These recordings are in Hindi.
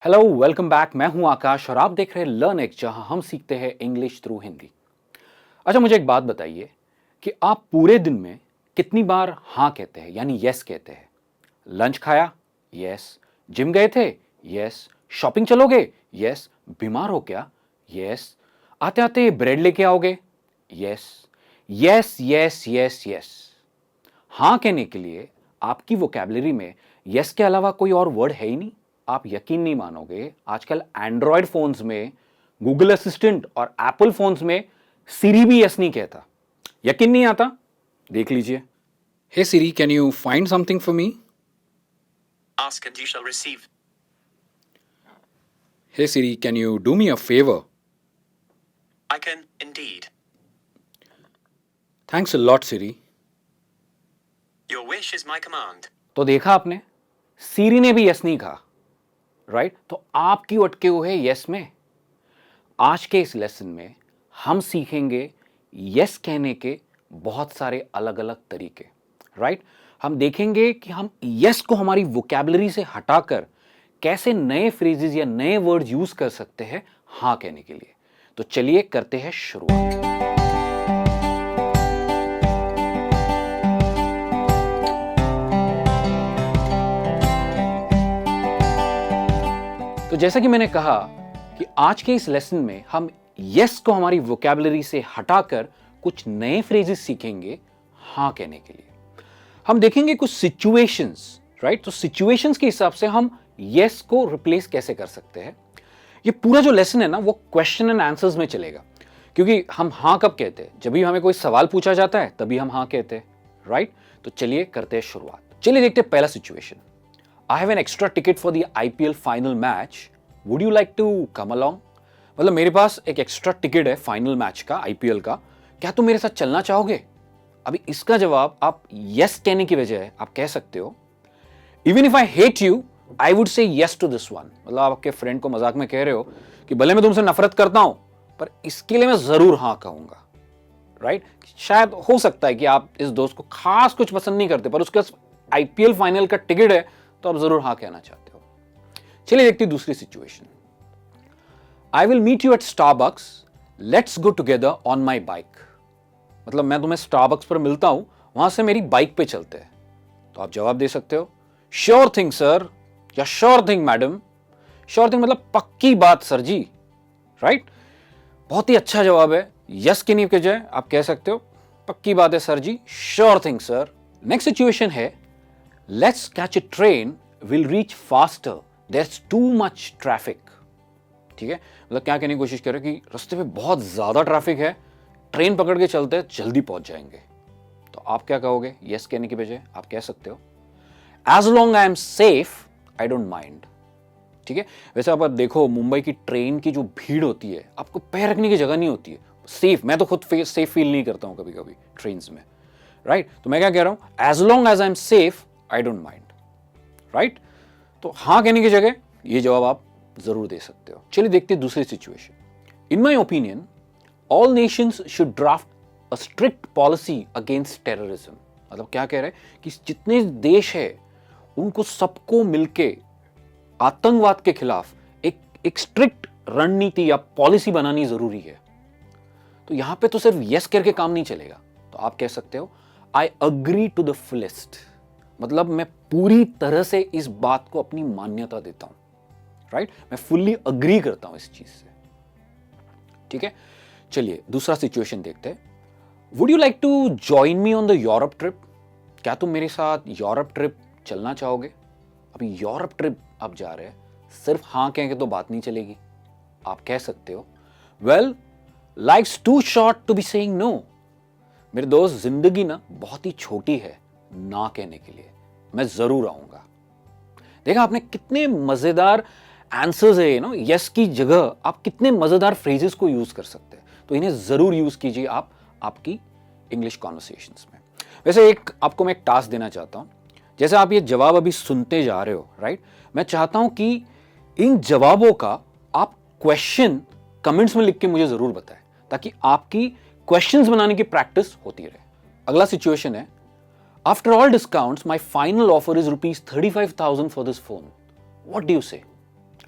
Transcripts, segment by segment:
Hello welcome back. मैं हूं आकाश और आप देख रहे हैं लर्न एक, जहां हम सीखते हैं इंग्लिश थ्रू हिंदी। अच्छा, मुझे एक बात बताइए कि आप पूरे दिन में कितनी बार हाँ कहते हैं, यानी यस कहते हैं। लंच खाया? यस। जिम गए थे? यस। शॉपिंग चलोगे? यस। बीमार हो क्या? यस। आते आते ब्रेड लेके आओगे? Yes. Yes yes yes yes. हाँ कहने के लिए आपकी वोकैबुलरी में यस के अलावा कोई और वर्ड है ही नहीं। आप यकीन नहीं मानोगे, आजकल एंड्रॉयड फोन्स में गूगल असिस्टेंट और एप्पल फोन्स में सिरी भी यस नहीं कहता। यकीन नहीं आता? देख लीजिए। Hey Siri, can you find something for me? Ask and you shall receive. Hey Siri, can you do me a favour? I can indeed. Thanks a lot Siri. Your wish is my command. तो देखा आपने, सीरी ने भी यस नहीं कहा, राइट? तो आप क्यों अटके हुए हैं यस में? आज के इस लेसन में हम सीखेंगे यस कहने के बहुत सारे अलग अलग तरीके, राइट? हम देखेंगे कि हम यस को हमारी वोकैबुलरी से हटाकर कैसे नए फ्रेजेस या नए वर्ड्स यूज कर सकते हैं हाँ कहने के लिए। तो चलिए करते हैं शुरुआत। तो जैसा कि मैंने कहा कि आज के इस लेसन में हम यस को हमारी वोकैबुलरी से हटाकर कुछ नए फ्रेजेस सीखेंगे हाँ कहने के लिए। हम देखेंगे कुछ सिचुएशंस, राइट? तो सिचुएशंस के हिसाब से हम यस को रिप्लेस कैसे कर सकते हैं। ये पूरा जो लेसन है ना, वो क्वेश्चन एंड आंसर्स में चलेगा, क्योंकि हम हाँ कब कहते हैं? जब भी हमें कोई सवाल पूछा जाता है तभी हम हाँ कहते हैं, राइट? तो चलिए करते हैं शुरुआत। चलिए देखते हैं पहला situation. I have an extra ticket for the IPL final match, would you like to come along? मतलब मेरे पास एक एक्स्ट्रा टिकट है फाइनल मैच का, आईपीएल का, क्या तुम मेरे साथ चलना चाहोगे? अभी इसका जवाब आप यस कहने की बजाय आप कह सकते हो, even if I hate you I would say yes to this one. मतलब आप आपके फ्रेंड को मजाक में कह रहे हो कि भले मैं तुमसे नफरत करता हूं पर इसके लिए मैं जरूर हाँ कहूंगा, राइट? शायद हो सकता है कि आप इस दोस्त को खास कुछ पसंद नहीं करते, पर उसके पास आईपीएल फाइनल का टिकट है तो आप जरूर हाँ कहना चाहते हो। चलिए देखते हैं दूसरी situation. I will meet you at Starbucks, let's go together on my bike. मतलब मैं तुम्हें स्टारबक्स पर मिलता हूं, वहां से मेरी बाइक पे चलते हैं। तो आप जवाब दे सकते हो श्योर थिंग सर, या sure thing madam. Sure thing मतलब पक्की बात सर जी, राइट? बहुत ही अच्छा जवाब है। यस के नहीं के बजाय आप कह सकते हो पक्की बात है sir ji, sure thing sir. Next situation है let's catch a train, will reach faster, there's too much traffic. ठीक है, मतलब क्या कहने की कोशिश कर रहे हो कि रास्ते पे बहुत ज्यादा ट्रैफिक है, ट्रेन पकड़ के चलते हैं, जल्दी पहुंच जाएंगे। तो आप क्या कहोगे? यस कहने की बजाय आप कह सकते हो as long I am safe I don't mind. ठीक है, वैसे आप देखो मुंबई की ट्रेन की जो भीड़ होती है, आपको पैर रखने की जगह नहीं होती है। सेफ, मैं तो खुद सेफ फील नहीं करता हूं कभी कभी ट्रेन में, राइट? तो मैं क्या कह रहा हूं, as long as I am safe I don't mind, right? तो हाँ कहने की जगह ये जवाब आप जरूर दे सकते हो। चलिए देखते हैं दूसरी situation. In my opinion all Nations should draft a strict policy against terrorism. मतलब क्या कह रहे हैं कि जितने देश है उनको सबको मिलके आतंकवाद के खिलाफ एक स्ट्रिक्ट रणनीति या पॉलिसी बनानी जरूरी है। तो यहां पे तो सिर्फ यस करके काम नहीं चलेगा, तो आप कह सकते हो I agree to the fullest. मतलब मैं पूरी तरह से इस बात को अपनी मान्यता देता हूं, राइट? मैं फुल्ली अग्री करता हूं इस चीज से। ठीक है, चलिए दूसरा सिचुएशन देखते हैं। Would you like to join me on the Europe trip? क्या तुम मेरे साथ यूरोप ट्रिप चलना चाहोगे? अभी यूरोप ट्रिप आप जा रहे हैं, सिर्फ हाँ कहेंगे तो बात नहीं चलेगी। आप कह सकते हो well life's too short to be saying no. मेरे दोस्त, जिंदगी ना बहुत ही छोटी है ना कहने के लिए, मैं जरूर आऊंगा। देखा आपने कितने मजेदार आंसर्स है ना, यस की जगह आप कितने मजेदार फ्रेजेस को यूज कर सकते हैं। तो इन्हें जरूर यूज कीजिए आप आपकी इंग्लिश कॉन्वर्सेशंस में। वैसे एक आपको मैं एक टास्क देना चाहता हूं, जैसे आप ये जवाब अभी सुनते जा रहे हो, राइट? मैं चाहता हूं कि इन जवाबों का आप क्वेश्चन कमेंट्स में लिख के मुझे जरूर बताएं, ताकि आपकी क्वेश्चंस बनाने की प्रैक्टिस होती रहे। अगला सिचुएशन है after all discounts my final offer is ₹35,000 for this phone, what do you से?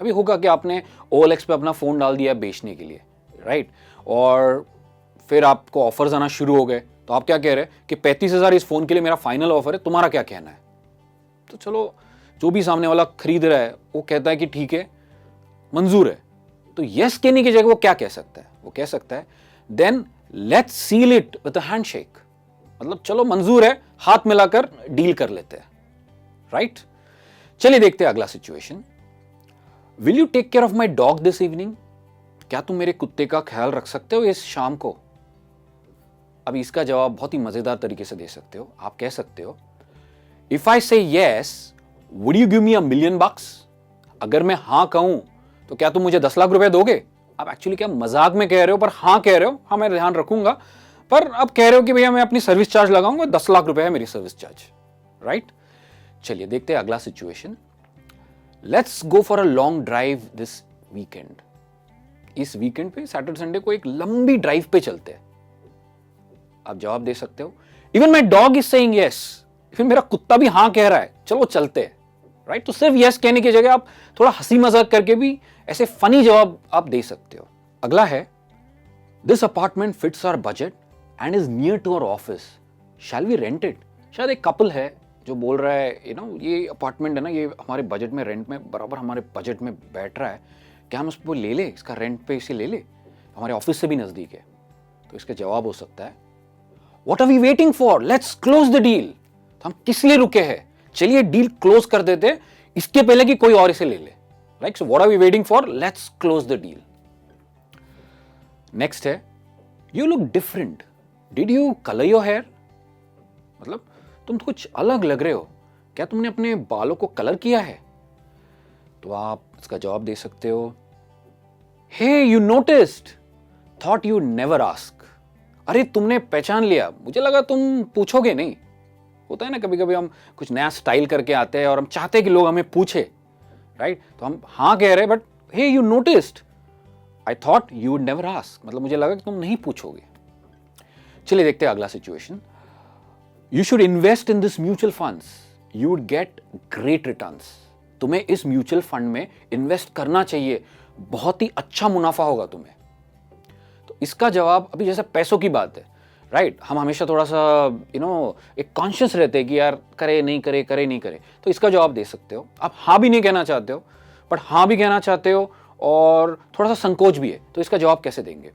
अभी होगा कि आपने OLX पे अपना फ़ोन डाल दिया बेचने के लिए, राइट, और फिर आपको ऑफर्स आना शुरू हो गए, तो आप क्या कह रहे हैं कि 35,000 इस फ़ोन के लिए मेरा फाइनल ऑफर है, तुम्हारा क्या कहना है? तो चलो, जो भी सामने वाला खरीद रहा है वो कहता है कि ठीक है, मंजूर है, तो यस कहने की जगह वो क्या कह सकता है? वो कह सकता है then let's seal it with a handshake, मतलब चलो मंजूर है, हाथ मिलाकर डील कर लेते हैं, राइट? चलिए देखते हैं अगला situation. Will you take care of my dog this evening? क्या तुम मेरे कुत्ते का ख्याल रख सकते हो इस शाम को? अब इसका जवाब बहुत ही मजेदार तरीके से दे सकते हो। आप कह सकते हो इफ आई से yes would you give me $1 million? अगर मैं हां कहूं तो क्या तुम मुझे 10 लाख रुपए दोगे? आप एक्चुअली क्या मजाक में कह रहे हो, पर हां कह रहे हो, हाँ मैं ध्यान रखूंगा, पर अब कह रहे हो कि भैया मैं अपनी सर्विस चार्ज लगाऊंगा, 10 लाख रुपए है मेरी सर्विस चार्ज, राइट? चलिए देखते हैं अगला situation. Let's go for a long drive this weekend. इस वीकेंड पे सैटरडे संडे को एक लंबी ड्राइव पे चलते हैं। आप जवाब दे सकते हो even my dog is saying yes, फिर मेरा कुत्ता भी हां कह रहा है, चलो चलते हैं, राइट? तो सिर्फ यस कहने की जगह आप थोड़ा हंसी मजाक करके भी ऐसे फनी जवाब आप दे सकते हो। अगला है this apartment fits our budget and is near to our office, shall we rent it? शायद एक कपल है जो बोल रहा है ये अपार्टमेंट है ना, ये हमारे बजट में, रेंट में बराबर हमारे बजट में बैठ रहा है, क्या हम उसको ले ले, इसका रेंट पे इसे ले ले, हमारे ऑफिस से भी नजदीक है। तो इसका जवाब हो सकता है what are we waiting for, let's close the deal. तो हम किस लिए रुके हैं, चलिए डील क्लोज कर देते इसके पहले कि कोई और इसे ले ले, right? So what are we waiting for, let's close the deal. Next है you look different, did you colour your hair? मतलब तुम तो कुछ अलग लग रहे हो, क्या तुमने अपने बालों को कलर किया है? तो आप इसका जवाब दे सकते हो hey you noticed, thought you never ask. अरे तुमने पहचान लिया, मुझे लगा तुम पूछोगे नहीं। होता है ना कभी कभी हम कुछ नया स्टाइल करके आते हैं और हम चाहते हैं कि लोग हमें पूछे, राइट? तो हम हाँ कह रहे हैं, but hey you noticed, I thought you would never ask, मतलब मुझे लगा कि तुम नहीं पूछोगे। चलिए देखते हैं अगला situation. You should invest in this mutual funds, you would get great returns. तुम्हें इस म्यूचुअल फंड में इन्वेस्ट करना चाहिए, बहुत ही अच्छा मुनाफा होगा तुम्हें। तो इसका जवाब, अभी जैसे पैसों की बात है, राइट, हम हमेशा थोड़ा सा एक कॉन्शियस रहते हैं कि यार करे नहीं करे, करे नहीं करे, तो इसका जवाब दे सकते हो। आप हाँ भी नहीं कहना चाहते हो, बट हाँ भी कहना चाहते हो और थोड़ा सा संकोच भी है, तो इसका जवाब कैसे देंगे?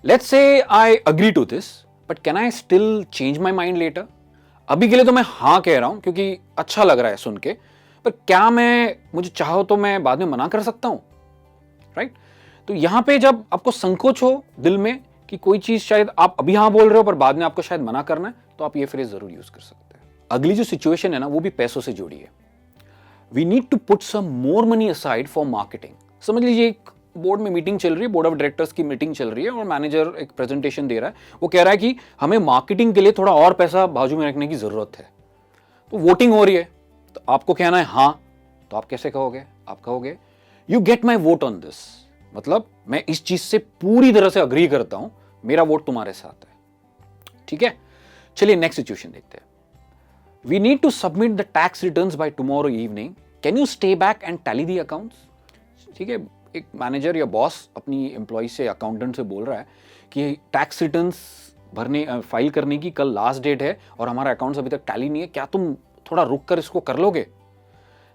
Let's say I agree to this but can I still change my mind later? अभी के लिए तो मैं हाँ कह रहा हूं क्योंकि अच्छा लग रहा है सुन के, पर क्या मुझे चाहो तो मैं बाद में मना कर सकता हूं, राइट? तो यहां पे जब आपको संकोच हो दिल में कि कोई चीज शायद आप अभी हाँ बोल रहे हो पर बाद में आपको शायद मना करना है, तो आप ये फ्रेज जरूर यूज कर सकते हैं। अगली जो सिचुएशन है ना, वो भी पैसों से जुड़ी है। We need to put some more money aside for marketing. समझ लीजिए एक बोर्ड में मीटिंग चल रही है, बोर्ड ऑफ डायरेक्टर्स की मीटिंग चल रही है और मैनेजर एक प्रेजेंटेशन दे रहा है। वो कह रहा है कि हमें मार्केटिंग के लिए थोड़ा और पैसा बाजू में रखने की जरूरत है। तो वोटिंग हो रही है, तो आपको कहना है हाँ, तो आप कैसे कहोगे? आप कहोगे you get my vote on this, मतलब मैं इस चीज से पूरी तरह से अग्री करता हूं, मेरा वोट तुम्हारे साथ है, ठीक है? चलिए नेक्स्ट सिचुएशन देखते हैं। We need to submit the tax returns by tomorrow evening, can you stay back and tally the accounts? ठीक है, एक मैनेजर या बॉस अपनी एम्प्लॉय से, अकाउंटेंट से बोल रहा है कि टैक्स रिटर्न्स भरने, फाइल करने की कल लास्ट डेट है और हमारा अकाउंट्स अभी तक टैली नहीं है, क्या तुम थोड़ा रुक कर इसको कर लोगे?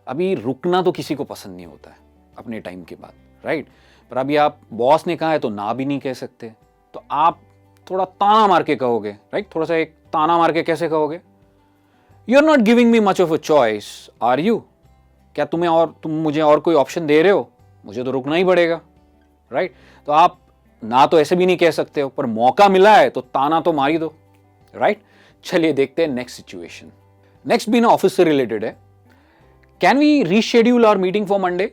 अभी रुकना तो किसी को पसंद नहीं होता है अपने टाइम के बाद, राइट? पर अभी आप, बॉस ने कहा है तो ना भी नहीं कह सकते, तो आप थोड़ा ताना मार के कहोगे, राइट? थोड़ा सा एक ताना मार के कैसे कहोगे? You are not giving me much of a choice are you? क्या तुम मुझे और कोई ऑप्शन दे रहे हो? मुझे तो रुकना ही पड़ेगा, राइट? तो आप ना तो ऐसे भी नहीं कह सकते हो, पर मौका मिला है तो ताना तो मार ही दो, राइट? चलिए देखते हैं नेक्स्ट सिचुएशन। नेक्स्ट भी ना ऑफिस से रिलेटेड है। Can we reschedule our meeting for Monday?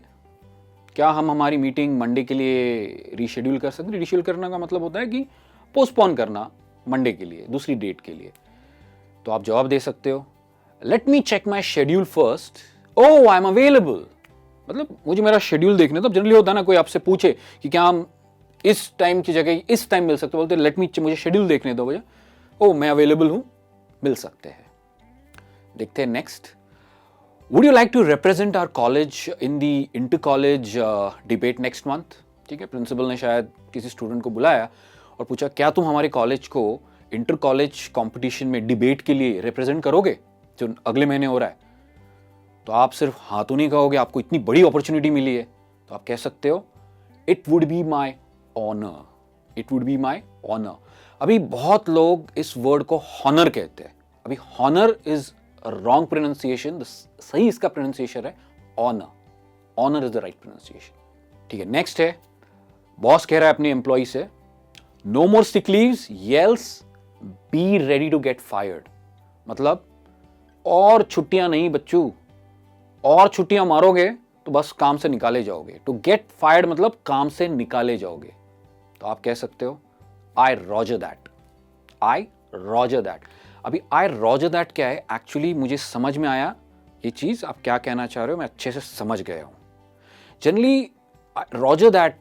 क्या हम हमारी मीटिंग मंडे के लिए रीशेड्यूल कर सकते हैं? रीशेड्यूल करने का मतलब होता है कि पोस्टपोन करना मंडे के लिए, दूसरी डेट के लिए। तो आप जवाब दे सकते हो let me check my schedule first, oh I am available. मतलब मुझे मेरा शेड्यूल देखने, तो जनरली होता है ना, कोई आपसे पूछे कि क्या हम इस टाइम की जगह इस टाइम मिल सकते, बोलते लेट मी, मुझे शेड्यूल देखने दो भैया, ओह मैं अवेलेबल हूं, मिल सकते हैं। देखते हैं next. Would you like to represent our college in the inter college debate next month? ठीक है, प्रिंसिपल ने शायद किसी स्टूडेंट को बुलाया और पूछा क्या तुम हमारे कॉलेज को इंटर कॉलेज कंपटीशन में डिबेट के लिए रिप्रेजेंट करोगे जो अगले महीने हो रहा है? तो आप सिर्फ हाँ तो नहीं कहोगे, आपको इतनी बड़ी अपॉर्चुनिटी मिली है, तो आप कह सकते हो it would be my honour, it would be my honour. अभी बहुत लोग इस वर्ड को हॉनर कहते हैं। अभी हॉनर इज रॉन्ग प्रोनाउंसिएशन, सही इसका प्रोनाउंसिएशन है honour, honour is the right pronunciation. ठीक है, नेक्स्ट है, बॉस कह रहा है अपने एम्प्लॉय से no more sick leaves else be ready to get fired. मतलब और छुट्टियां नहीं बच्चों, और छुट्टियां मारोगे तो बस काम से निकाले जाओगे। टू गेट फायर्ड मतलब काम से निकाले जाओगे। तो आप कह सकते हो I roger that, I roger that. अभी आई रॉजर दैट क्या है, एक्चुअली मुझे समझ में आया ये चीज आप क्या कहना चाह रहे हो, मैं अच्छे से समझ गया हूं। जनरली रॉजर दैट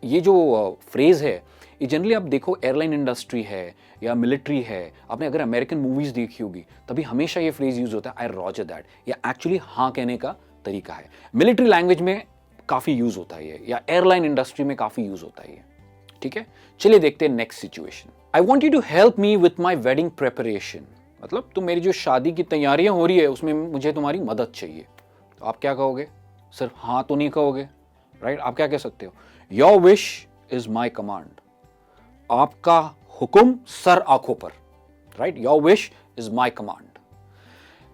ये जो फ्रेज है, ये जनरली आप देखो एयरलाइन इंडस्ट्री है या मिलिट्री है, आपने अगर अमेरिकन मूवीज देखी होगी तभी हमेशा ये फ्रेज यूज होता है आई रॉजर दैट। ये एक्चुअली हाँ कहने का तरीका है, मिलिट्री लैंग्वेज में काफी यूज होता है या एयरलाइन इंडस्ट्री में काफी यूज होता है। ठीक है, चलिए देखते हैं next situation. I want you to help me with my wedding preparation. मतलब तुम मेरी जो शादी की तैयारियां हो रही है उसमें मुझे तुम्हारी मदद चाहिए। तो आप क्या कहोगे, सिर्फ हाँ तो नहीं कहोगे, राइट? आप क्या कह सकते हो, your wish is my command. आपका हुक्म सर आंखों पर, right? Your wish is my command.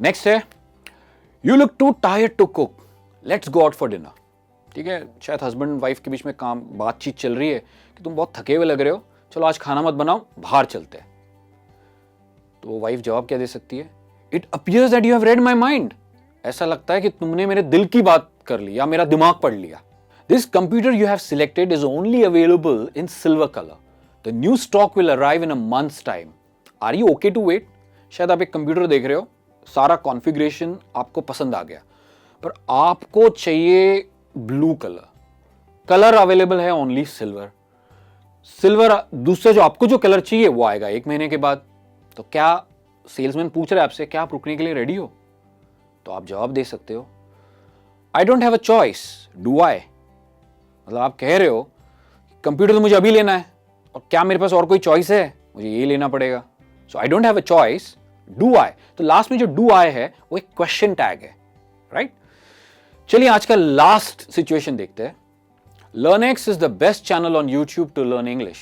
Next है, you look too tired to cook, let's go out for dinner. ठीक है, शायद हस्बैंड वाइफ के बीच में काम बातचीत चल रही है कि तुम बहुत थके हुए लग रहे हो, चलो आज खाना मत बनाओ, बाहर चलते हैं। तो वाइफ जवाब क्या दे सकती है, it appears that you have read my mind. ऐसा लगता है कि तुमने मेरे दिल की बात कर ली या मेरा दिमाग पढ़ लिया। This computer you have selected is only available in silver colour, the new stock will arrive in a month's time, are you okay to wait? शायद आप एक कंप्यूटर देख रहे हो, सारा कॉन्फ़िगरेशन आपको पसंद आ गया, पर आपको चाहिए ब्लू कलर, कलर अवेलेबल है ओनली सिल्वर। सिल्वर दूसरा जो आपको जो कलर चाहिए वो आएगा 1 महीने के बाद। तो क्या सेल्समैन पूछ रहा है आपसे, क्या आप रुकने के लिए रेडी हो? तो आप जवाब दे सकते हो, आई don't have a choice, do आई? मतलब आप कह रहे हो कंप्यूटर तो मुझे अभी लेना है और क्या मेरे पास और कोई चॉइस है, मुझे ये लेना पड़ेगा। So I don't have a choice, do I? तो लास्ट में जो डू आई है वो एक क्वेश्चन टैग है, राइट? चलिए आज का लास्ट सिचुएशन देखते हैं। LearnX is the best channel on YouTube to learn English.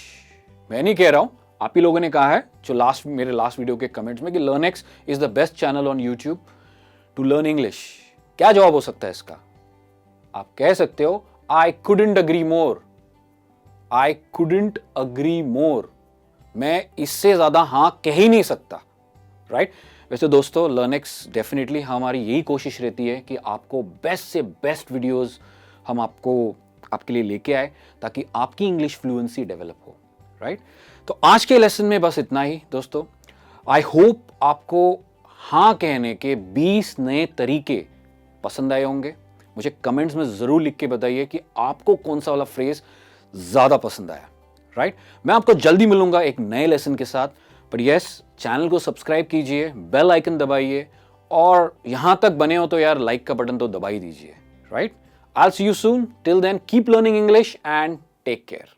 मैं नहीं कह रहा हूं, आप ही लोगों ने कहा है जो मेरे लास्ट वीडियो के कमेंट्स में कि LearnX is the best channel on YouTube to learn English. क्या जवाब हो सकता है इसका? आप कह सकते हो I couldn't agree more, I couldn't agree मोर। मैं इससे ज्यादा हां कह ही नहीं सकता, राइट? वैसे दोस्तों LearnX डेफिनेटली हमारी यही कोशिश रहती है कि आपको बेस्ट से बेस्ट वीडियोस हम आपके लिए लेके आए ताकि आपकी इंग्लिश फ्लुएंसी डेवलप हो, राइट? तो आज के लेसन में बस इतना ही दोस्तों। आई होप आपको हाँ कहने के 20 नए तरीके पसंद आए होंगे। मुझे कमेंट्स में जरूर लिख के बताइए कि आपको कौन सा वाला फ्रेज ज्यादा पसंद आया, राइट? मैं आपको जल्दी मिलूंगा एक नए लेसन के साथ, पर यस, चैनल को सब्सक्राइब कीजिए, बेल आइकन दबाइए और यहां तक बने हो तो यार लाइक का बटन तो दबा ही दीजिए, right? I'll see you soon. Till then, keep learning English and take care.